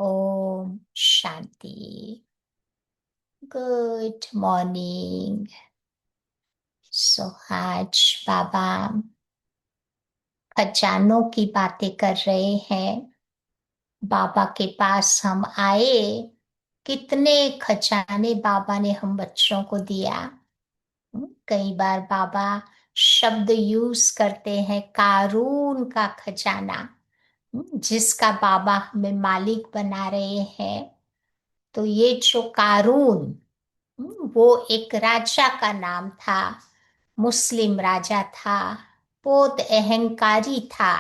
Om Shanti. Good morning. सो आज बाबा खजानों की बातें कर रहे हैं। बाबा के पास हम आए, कितने खजाने बाबा ने हम बच्चों को दिया। कई बार बाबा शब्द यूज करते हैं, कारून का खजाना, जिसका बाबा हमें मालिक बना रहे हैं। तो ये जो कारून, वो एक राजा का नाम था, मुस्लिम राजा था, बहुत अहंकारी था।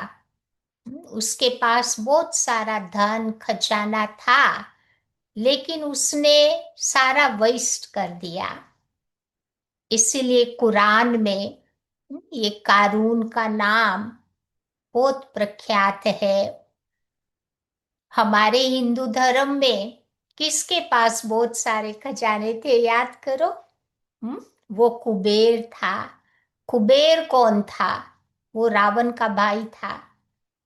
उसके पास बहुत सारा धन खजाना था, लेकिन उसने सारा वेस्ट कर दिया। इसीलिए कुरान में ये कारून का नाम बहुत प्रख्यात है। हमारे हिंदू धर्म में किसके पास बहुत सारे खजाने थे, याद करो। हम्म वो कुबेर था। कुबेर कौन था? वो रावण का भाई था।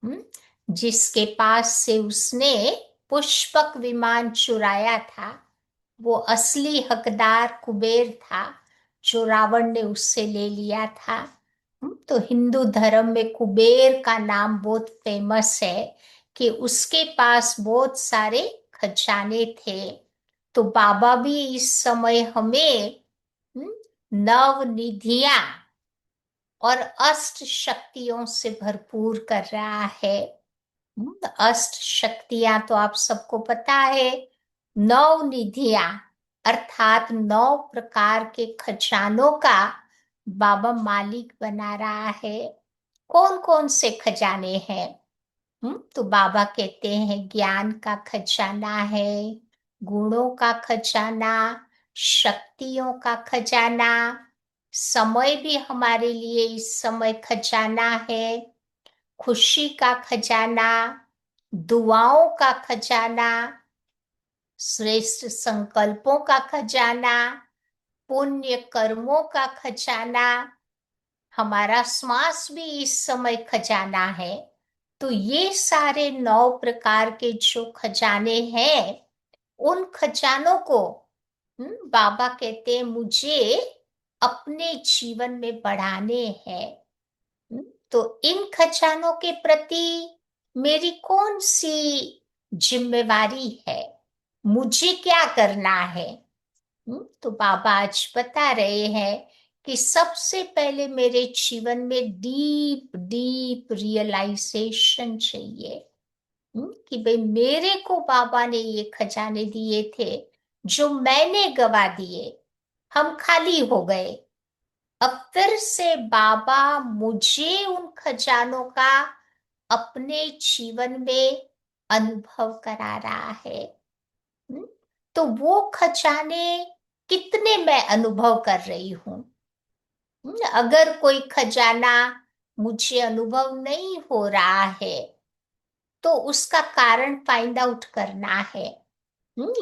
हम्म जिसके पास से उसने पुष्पक विमान चुराया था। वो असली हकदार कुबेर था, जो रावण ने उससे ले लिया था। तो हिंदू धर्म में कुबेर का नाम बहुत फेमस है कि उसके पास बहुत सारे खजाने थे। तो बाबा भी इस समय हमें नव निधियां और अष्ट शक्तियों से भरपूर कर रहा है। अष्ट शक्तियां तो आप सबको पता है। नौ निधियां अर्थात 9 प्रकार के खजानों का बाबा मालिक बना रहा है। कौन कौन से खजाने हैं? तो बाबा कहते हैं ज्ञान का खजाना है, गुणों का खजाना, शक्तियों का खजाना। समय भी हमारे लिए इस समय खजाना है। खुशी का खजाना, दुआओं का खजाना, श्रेष्ठ संकल्पों का खजाना, पुण्य कर्मों का खजाना। हमारा श्वास भी इस समय खजाना है। तो ये सारे 9 प्रकार के जो खजाने हैं, उन खजानों को बाबा कहते हैं मुझे अपने जीवन में बढ़ाने हैं। तो इन खजानों के प्रति मेरी कौन सी जिम्मेवारी है, मुझे क्या करना है? तो बाबा आज बता रहे हैं कि सबसे पहले मेरे जीवन में डीप डीप रियलाइजेशन चाहिए। कि भाई मेरे को बाबा ने ये खजाने दिए थे, जो मैंने गवा दिए, हम खाली हो गए। अब फिर से बाबा मुझे उन खजानों का अपने जीवन में अनुभव करा रहा है। हम्म, तो वो खजाने कितने मैं अनुभव कर रही हूँ। अगर कोई खजाना मुझे अनुभव नहीं हो रहा है, तो उसका कारण फाइंड आउट करना है।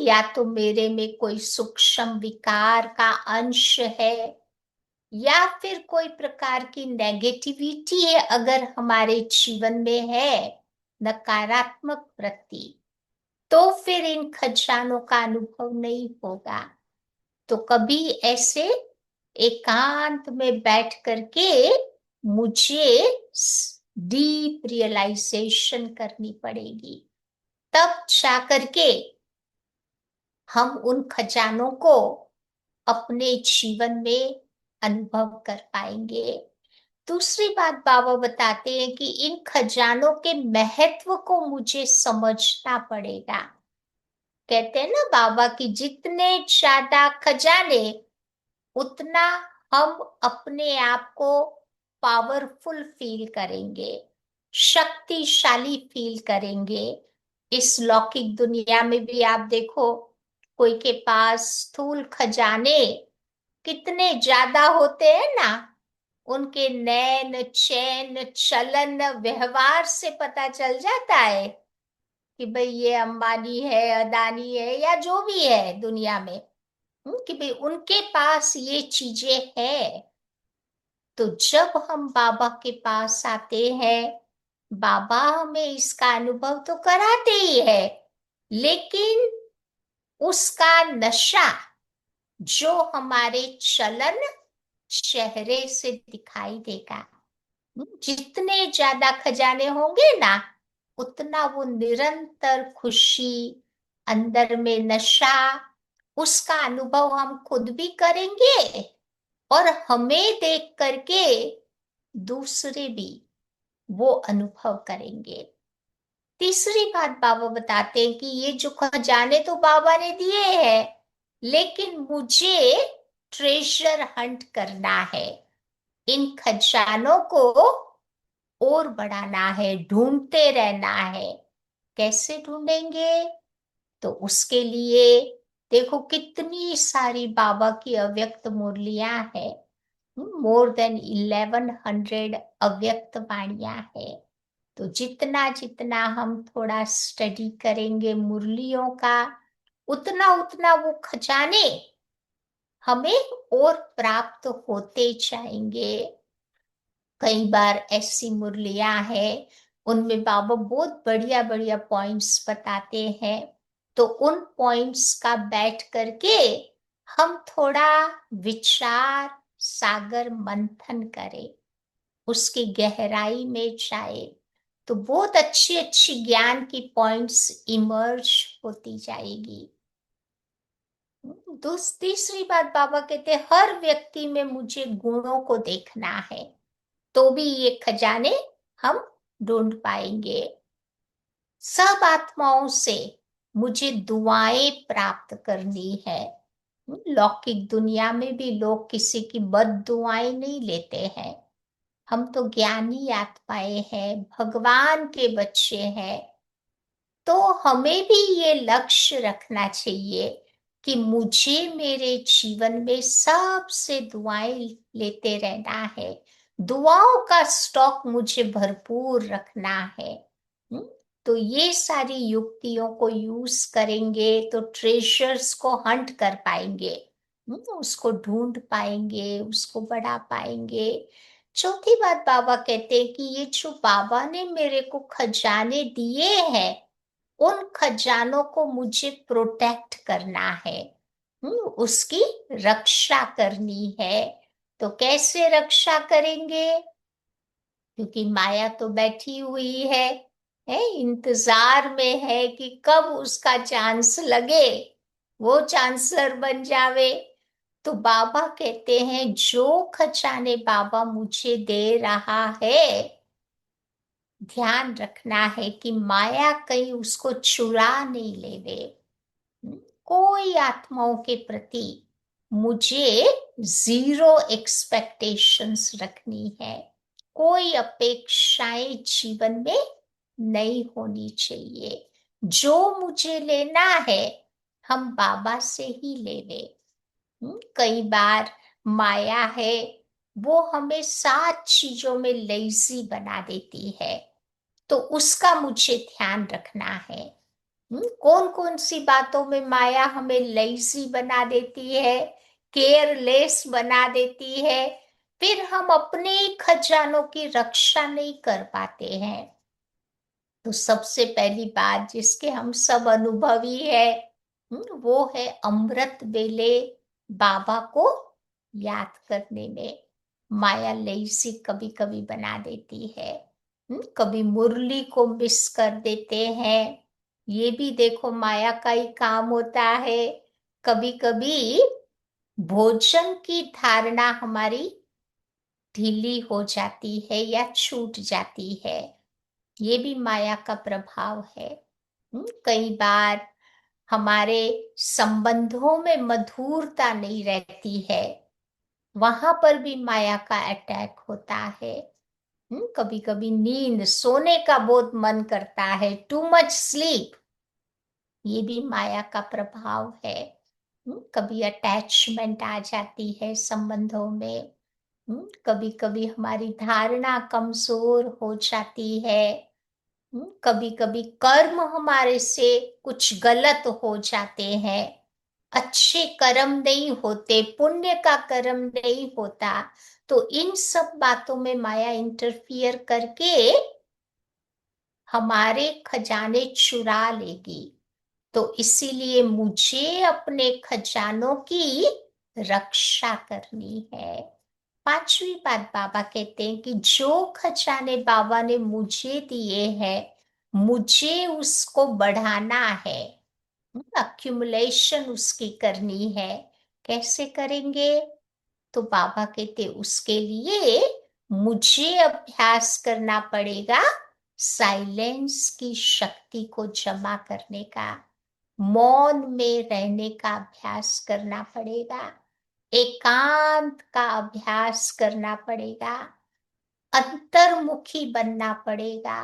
या तो मेरे में कोई सूक्ष्म विकार का अंश है, या फिर कोई प्रकार की नेगेटिविटी है अगर हमारे जीवन में है, नकारात्मक वृत्ति, तो फिर इन खजानों का अनुभव नहीं होगा। तो कभी ऐसे एकांत में बैठ करके मुझे डीप रियलाइजेशन करनी पड़ेगी, तब जा करके हम उन खजानों को अपने जीवन में अनुभव कर पाएंगे। दूसरी बात बाबा बताते हैं कि इन खजानों के महत्व को मुझे समझना पड़ेगा। कहते हैं ना बाबा की जितने ज्यादा खजाने, उतना हम अपने आप को पावरफुल फील करेंगे, शक्तिशाली फील करेंगे। इस लौकिक दुनिया में भी आप देखो, कोई के पास स्थूल खजाने कितने ज्यादा होते हैं ना, उनके नैन चैन चलन व्यवहार से पता चल जाता है कि भाई ये अंबानी है, अदानी है, या जो भी है दुनिया में। कि भाई उनके पास ये चीजें हैं। तो जब हम बाबा के पास आते हैं, बाबा हमें इसका अनुभव तो कराते ही है, लेकिन उसका नशा जो हमारे चलन चेहरे से दिखाई देगा, जितने ज्यादा खजाने होंगे ना, उतना वो निरंतर खुशी, अंदर में नशा, उसका अनुभव हम खुद भी करेंगे और हमें देख करके दूसरे भी वो अनुभव करेंगे। तीसरी बात बाबा बताते हैं कि ये जो खजाने तो बाबा ने दिए हैं, लेकिन मुझे ट्रेजर हंट करना है, इन खजानों को और बढ़ाना है, ढूंढते रहना है। कैसे ढूंढेंगे? तो उसके लिए देखो कितनी सारी बाबा की अव्यक्त मुरलियां हैं, मोर देन 1100 अव्यक्त वाणियां है। तो जितना जितना हम थोड़ा स्टडी करेंगे मुरलियों का, उतना उतना वो खजाने हमें और प्राप्त होते जाएंगे। कई बार ऐसी मुरलियां हैं, उनमें बाबा बहुत बढ़िया बढ़िया पॉइंट्स बताते हैं। तो उन पॉइंट्स का बैठ करके हम थोड़ा विचार सागर मंथन करें, उसकी गहराई में जाए, तो बहुत अच्छी अच्छी ज्ञान की पॉइंट्स इमर्ज होती जाएगी। तीसरी बात बाबा कहते हैं, हर व्यक्ति में मुझे गुणों को देखना है, तो भी ये खजाने हम ढूंढ पाएंगे। सब आत्माओं से मुझे दुआएं प्राप्त करनी है। लौकिक दुनिया में भी लोग किसी की बद दुआएं नहीं लेते हैं। हम तो ज्ञानी आत्माएं हैं, भगवान के बच्चे हैं, तो हमें भी ये लक्ष्य रखना चाहिए कि मुझे मेरे जीवन में सबसे दुआएं लेते रहना है, दुआओं का स्टॉक मुझे भरपूर रखना है। हम्म, तो ये सारी युक्तियों को यूज करेंगे तो ट्रेजर्स को हंट कर पाएंगे, उसको ढूंढ पाएंगे, उसको बढ़ा पाएंगे। चौथी बात बाबा कहते हैं कि ये जो बाबा ने मेरे को खजाने दिए हैं, उन खजानों को मुझे प्रोटेक्ट करना है, उसकी रक्षा करनी है। तो कैसे रक्षा करेंगे? क्योंकि माया तो बैठी हुई है, इंतजार में है कि कब उसका चांस लगे, वो चांसलर बन जावे। तो बाबा कहते हैं जो खजाने बाबा मुझे दे रहा है, ध्यान रखना है कि माया कहीं उसको चुरा नहीं लेवे। कोई आत्माओं के प्रति मुझे जीरो एक्सपेक्टेशंस रखनी है, कोई अपेक्षाएं जीवन में नहीं होनी चाहिए। जो मुझे लेना है हम बाबा से ही लेवे। कई बार माया है, वो हमें 7 चीजों में लेजी बना देती है, तो उसका मुझे ध्यान रखना है। कौन कौन सी बातों में माया हमें लेजी बना देती है, केयरलेस बना देती है, फिर हम अपने खजानों की रक्षा नहीं कर पाते हैं। तो सबसे पहली बात जिसके हम सब अनुभवी है, वो है अमृत बेले बाबा को याद करने में माया लेजी कभी कभी बना देती है। कभी मुरली को मिस कर देते हैं, ये भी देखो माया का ही काम होता है। कभी कभी भोजन की धारणा हमारी ढीली हो जाती है या छूट जाती है, ये भी माया का प्रभाव है। कई बार हमारे संबंधों में मधुरता नहीं रहती है, वहां पर भी माया का अटैक होता है। कभी कभी नींद, सोने का बहुत मन करता है, टू मच स्लीप, ये भी माया का प्रभाव है। कभी अटैचमेंट आ जाती है संबंधों में, कभी कभी हमारी धारणा कमजोर हो जाती है, कभी कभी कर्म हमारे से कुछ गलत हो जाते हैं, अच्छे कर्म नहीं होते, पुण्य का कर्म नहीं होता। तो इन सब बातों में माया इंटरफियर करके हमारे खजाने चुरा लेगी। तो इसीलिए मुझे अपने खजानों की रक्षा करनी है। पांचवी बात बाबा कहते हैं कि जो खजाने बाबा ने मुझे दिए हैं, मुझे उसको बढ़ाना है, अक्यूमुलेशन उसकी करनी है। कैसे करेंगे? तो बाबा कहते उसके लिए मुझे अभ्यास करना पड़ेगा साइलेंस की शक्ति को जमा करने का, मौन में रहने का अभ्यास करना पड़ेगा, एकांत का अभ्यास करना पड़ेगा, अंतर्मुखी बनना पड़ेगा,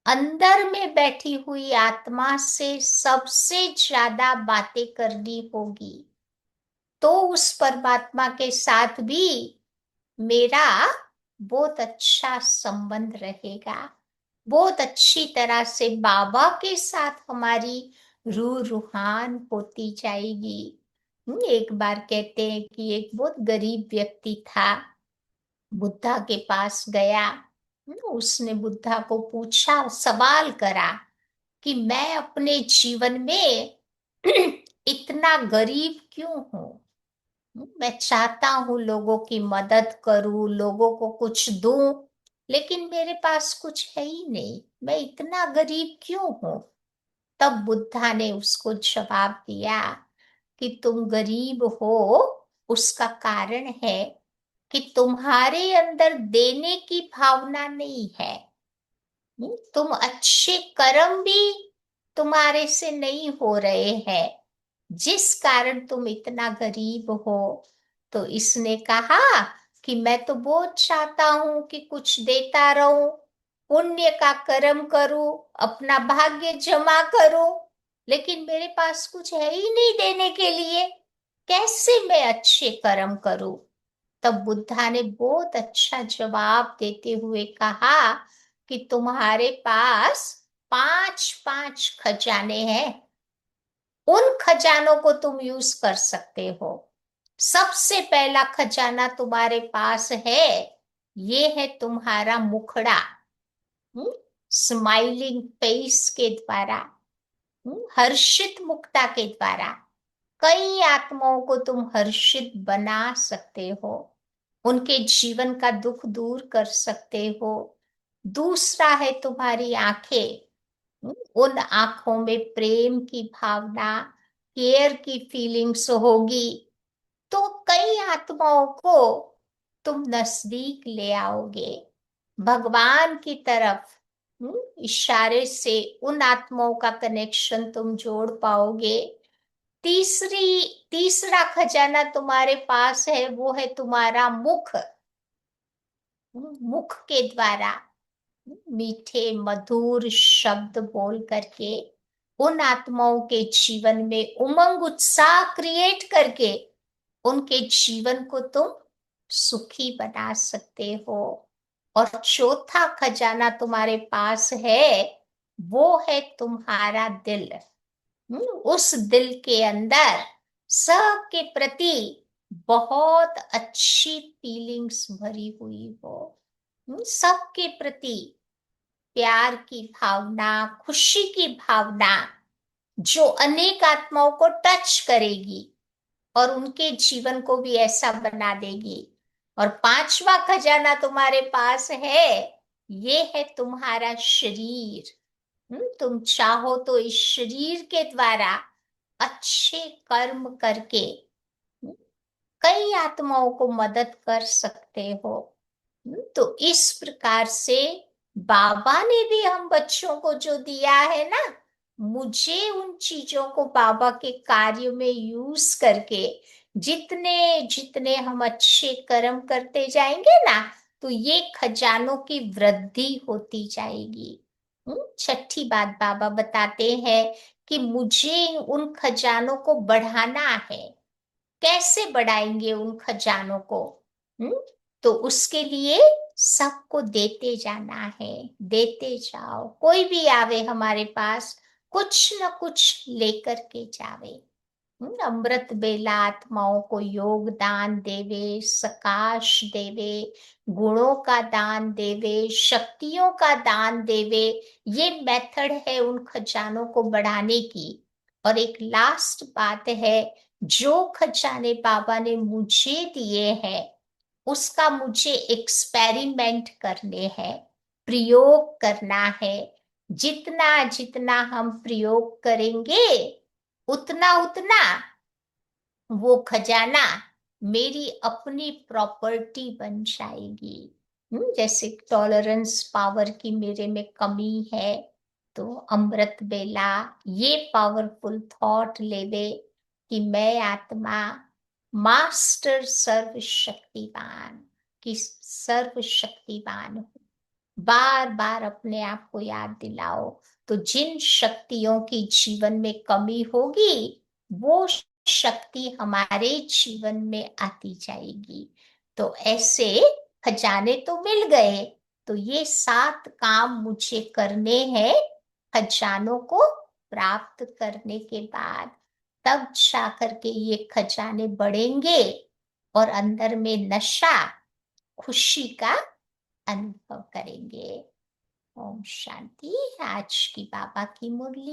अंदर में बैठी हुई आत्मा से सबसे ज्यादा बातें करनी होगी, तो उस परमात्मा के साथ भी मेरा बहुत अच्छा संबंध रहेगा। बहुत अच्छी तरह से बाबा के साथ हमारी रूह रूहान होती जाएगी। एक बार कहते हैं कि एक बहुत गरीब व्यक्ति था, बुद्धा के पास गया। उसने बुद्धा को पूछा, सवाल करा कि मैं अपने जीवन में इतना गरीब क्यों हूं? मैं चाहता हूं लोगों की मदद करूं, लोगों को कुछ दूं, लेकिन मेरे पास कुछ है ही नहीं, मैं इतना गरीब क्यों हूं? तब बुद्धा ने उसको जवाब दिया कि तुम गरीब हो, उसका कारण है कि तुम्हारे अंदर देने की भावना नहीं है। तुम अच्छे कर्म भी तुम्हारे से नहीं हो रहे हैं, जिस कारण तुम इतना गरीब हो। तो इसने कहा कि मैं तो बहुत चाहता हूं कि कुछ देता रहूं, पुण्य का कर्म करूं, अपना भाग्य जमा करूं, लेकिन मेरे पास कुछ है ही नहीं देने के लिए। कैसे मैं अच्छे कर्म करूं? तब बुद्धा ने बहुत अच्छा जवाब देते हुए कहा कि तुम्हारे पास पांच पांच खजाने हैं, उन खजानों को तुम यूज कर सकते हो। सबसे पहला खजाना तुम्हारे पास है, ये है तुम्हारा मुखड़ा, स्माइलिंग फेस के द्वारा, हर्षित मुक्ता के द्वारा कई आत्माओं को तुम हर्षित बना सकते हो, उनके जीवन का दुख दूर कर सकते हो। दूसरा है तुम्हारी आंखें, उन आंखों में प्रेम की भावना, केयर की फीलिंग्स होगी, तो कई आत्माओं को तुम नजदीक ले आओगे, भगवान की तरफ इशारे से उन आत्माओं का कनेक्शन तुम जोड़ पाओगे। तीसरा खजाना तुम्हारे पास है, वो है तुम्हारा मुख, मुख के द्वारा मीठे मधुर शब्द बोल करके उन आत्माओं के जीवन में उमंग उत्साह क्रिएट करके उनके जीवन को तुम सुखी बना सकते हो। और चौथा खजाना तुम्हारे पास है, वो है तुम्हारा दिल। उस दिल के अंदर सबके प्रति बहुत अच्छी फीलिंग्स भरी हुई हो, सबके प्रति प्यार की भावना, खुशी की भावना, जो अनेक आत्माओं को टच करेगी और उनके जीवन को भी ऐसा बना देगी। और पांचवा खजाना तुम्हारे पास है, ये है तुम्हारा शरीर। तुम चाहो तो इस शरीर के द्वारा अच्छे कर्म करके कई आत्माओं को मदद कर सकते हो। तो इस प्रकार से बाबा ने भी हम बच्चों को जो दिया है ना, मुझे उन चीजों को बाबा के कार्य में यूज करके जितने जितने हम अच्छे कर्म करते जाएंगे ना, तो ये खजानों की वृद्धि होती जाएगी। छठी बात बाबा बताते हैं कि मुझे उन खजानों को बढ़ाना है। कैसे बढ़ाएंगे उन खजानों को? हम्म तो उसके लिए सबको देते जाना है, देते जाओ। कोई भी आवे हमारे पास, कुछ न कुछ लेकर के जावे। अमृत बेला आत्माओं को योग दान देवे, सकाश देवे, गुणों का दान देवे, शक्तियों का दान देवे। ये मेथड है उन खजानों को बढ़ाने की। और एक लास्ट बात है, जो खजाने बाबा ने मुझे दिए हैं उसका मुझे एक्सपेरिमेंट करने हैं, प्रयोग करना है। जितना जितना हम प्रयोग करेंगे उतना उतना वो खजाना मेरी अपनी प्रॉपर्टी बन जाएगी। जैसे टॉलरेंस पावर की मेरे में कमी है, तो अमृत बेला ये पावरफुल थॉट लेवे कि मैं आत्मा मास्टर सर्वशक्तिवान की सर्वशक्तिवान हूँ। बार बार अपने आप को याद दिलाओ, तो जिन शक्तियों की जीवन में कमी होगी वो शक्ति हमारे जीवन में आती जाएगी। तो ऐसे खजाने तो मिल गए, तो ये 7 काम मुझे करने हैं खजानों को प्राप्त करने के बाद। तब जाकर के ये खजाने बढ़ेंगे और अंदर में नशा खुशी का अनुभव करेंगे। ओम शांति। आज की बाबा की मुरली।